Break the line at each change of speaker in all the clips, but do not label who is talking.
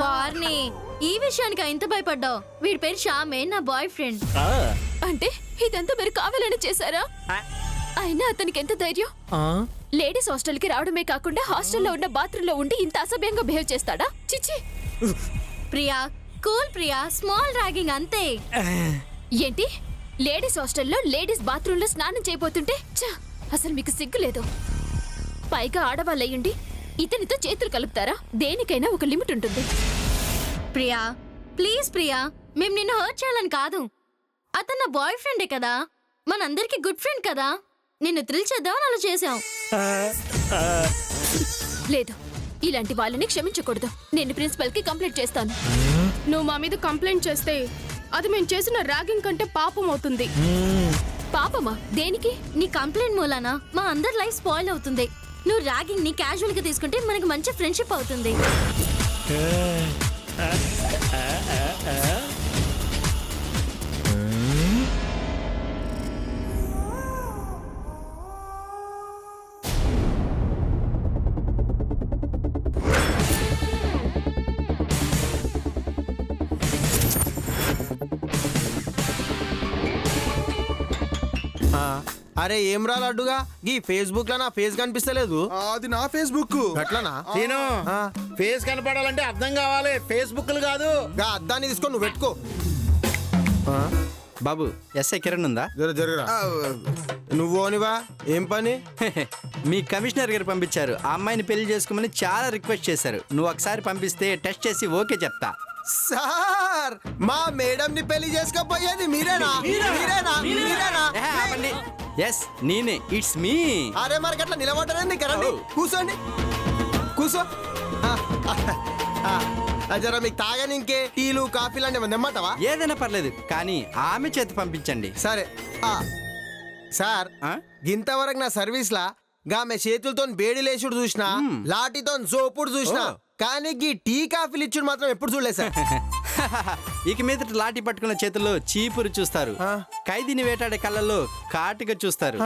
వార్ని ఈ విషయానికి ఇంత భయపడ్డావు? వీడి పేరు శ్యామే, నా బాయ్ ఫ్రెండ్.
అంటే ఇదంతా మీరు కావాలని చేశారా? అయినా అతనికి ఎంత ధైర్యం? లేడీస్ హాస్టల్ కి రావడమే కాకుండా హాస్టల్లో ఉన్న బాత్రూమ్ లో ఉండి ఇంత అసభ్యంగా బిహేవ్ చేస్తాడా? చిచి.
Priya cool Priya, small ragging అంతే.
ఏంటి లేడీస్ హాస్టల్లో లేడీస్ బాత్రూమ్ లో స్నానం చేయబోతుంటే అసలు మీకు సిగ్గు లేదు? పైగా ఆడవాళ్ళయ్యుండి ఇతనితో చేతులు కలుపుతారా? దేనికైనా ఒక లిమిట్ ఉంటుంది.
ప్రియా ప్లీజ్ ప్రియా, మేము నిన్ను హర్ట్ చేయాలని కాదు. అతను నా బాయ్ ఫ్రెండే కదా, మనందరికి గుడ్ ఫ్రెండ్ కదా. నిన్ను థ్రిల్ చేద్దామని అలా చేసాం.
లేదు, ఇలాంటి వాళ్ళని క్షమించకూడదు. నేను ప్రిన్సిపల్ కి కంప్లైంట్ చేస్తాను.
నువ్వు మా మీద కంప్లైంట్ చేస్తే అది మేము చేసిన ర్యాగింగ్ కంటే పాపం అవుతుంది.
పాపమా? దేనికి?
నీ కంప్లైంట్ మూలాన మా అందరి లైఫ్ స్పాయిల్ అవుతుంది. నువ్వు ర్యాగింగ్ ని క్యాజువల్ గా తీసుకుంటే మనకి మంచి ఫ్రెండ్షిప్ అవుతుంది.
అరే ఏం రా లడ్డుగా, ఈ ఫేస్బుక్ లో నా ఫేస్ కనిపిస్తలేదు.
అది నా ఫేస్బుక్.
అట్లనా?
నేను ఫేస్ కనపడాలంటే అర్థం కావాలి, ఫేస్బుక్లు కాదు.
అద్దాన్ని తీసుకొని నువ్వు పెట్టుకో.
బాబు ఎస్ఐ కిరణ్ ఉందా?
జరుగురా. నువ్వు ఓనివా, ఏం పని?
మీ కమిషనర్ గారు పంపించారు. ఆ అమ్మాయిని పెళ్లి చేసుకోమని చాలా రిక్వెస్ట్ చేశారు. నువ్వు ఒకసారి పంపిస్తే టెస్ట్ చేసి ఓకే చెప్తా.
సార్, మా మేడం ని పెళ్లి చేసుకోపోయేది మీరేనా?
ఎస్ నేనే, ఇట్స్ మీ.
అరే మరి అట్లా నిలబడ్డారండి. కరండి, కూర్చోండి, కూర్చో. జరా మీకు తాగని ఇంకే టీలు కాఫీలు అంటే తెమ్మంటావా?
ఏదైనా పర్లేదు, కానీ ఆమె చేతి పంపించండి.
సరే. సార్, గింతవరకు నా సర్వీస్ లా గామె చేతులతో బేడి లేచుడు చూసినా, లాఠీతో జోపుడు చూసినా, కానీ గీ టీ కాఫీలు ఇచ్చుడు మాత్రం ఎప్పుడు చూడలేదు సార్.
ఇక మీద లాఠీ పట్టుకున్న చేతుల్లో చీపురు చూస్తారు, ఖైదీని వేటాడే కళ్ళల్లో కాటుగా చూస్తారు,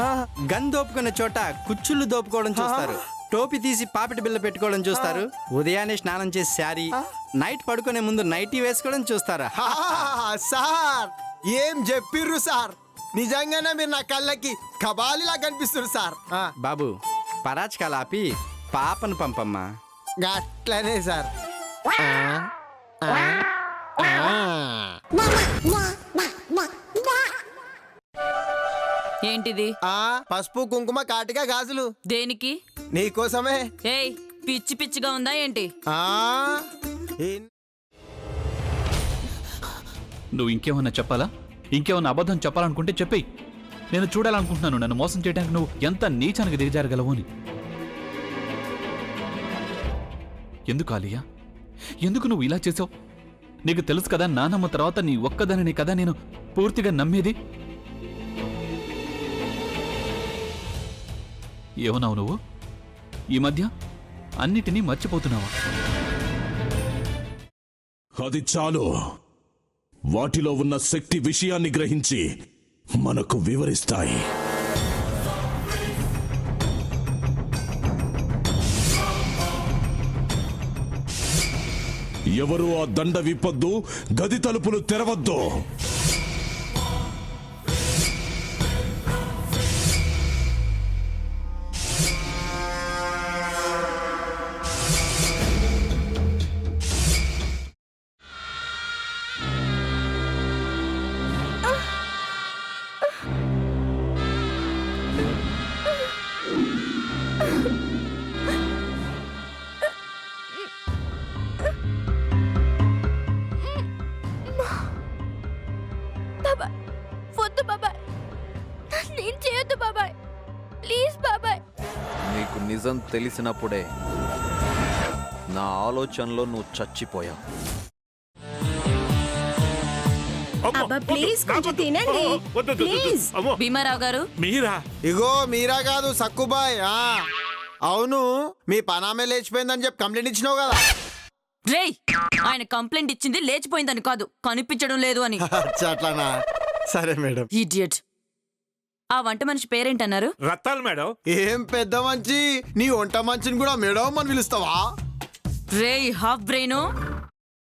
గన్ దోపుకున్న చోట కుచ్చుళ్ళు దోపుకోవడం చూస్తారు, టోపీ తీసి పాపిటి బిల్ల పెట్టుకోవడం చూస్తారు, ఉదయాన్నే స్నానం చేసి శారీ, నైట్ పడుకునే ముందు నైటీ వేసుకోవడం చూస్తారా?
సార్ ఏం చెప్పిర్రు సార్, నిజంగానే మీరు నా కళ్ళకి కబాలిలా కనిపిస్తారు సార్.
బాబు పరాచకాలు ఆపి పాపను పంపమ్మా.
అట్లనే సార్.
ఏంటిది?
పసుపు కుంకుమ కాటిగా గాజులు.
దేనికి?
నీకోసమే.
ఏయ్, పిచ్చి పిచ్చిగా ఉందా ఏంటి?
నువ్వు ఇంకేమన్నా చెప్పాలా? ఇంకేమన్నా అబద్ధం చెప్పాలనుకుంటే చెప్పేయి. నేను చూడాలనుకుంటున్నాను నన్ను మోసం చేయడానికి నువ్వు ఎంత నీచానికి దిగజారగలవు అని. ఎందుకు ఆలియా, ఎందుకు నువ్వు ఇలా చేసావు? నీకు తెలుసు కదా, నానమ్మ తర్వాత నీ ఒక్కదానిని కదా నేను పూర్తిగా నమ్మేది. ఏమన్నావు నువ్వు? ఈ మధ్య అన్నిటినీ మర్చిపోతున్నావా?
అది చాలు. వాటిలో ఉన్న శక్తి విషయాన్ని గ్రహించి మనకు వివరిస్తాయి. ఎవరు ఆ దండ విప్పొద్దు, గది తలుపులు తెరవద్దు.
నీకు నిజం తెలిసినప్పుడే నా ఆలోచనలో నువ్వు చచ్చిపోయావు.
భీమారావు గారు,
మీరా? ఇగో మీరా కాదు, సక్కుబాయ్. అవును, మీ పనామే లేచిపోయిందని చెప్పి కంప్లైంట్ ఇచ్చినావు కదా.
రేయ్, ఆయన కంప్లైంట్ ఇచ్చింది లేచిపోయిందని కాదు, కనిపించడం లేదు అని.
అట్లానా? సరే మేడం.
ఇడియట్. ఆ వంట మనిషి పేరేంటన్నారు?
రత్తాలు మేడం.
ఏం పెద్ద మంచి, నీ వంట మంచిని కూడా మేడం అని పిలుస్తావా?
రేయ్ హాఫ్ బ్రెయిన్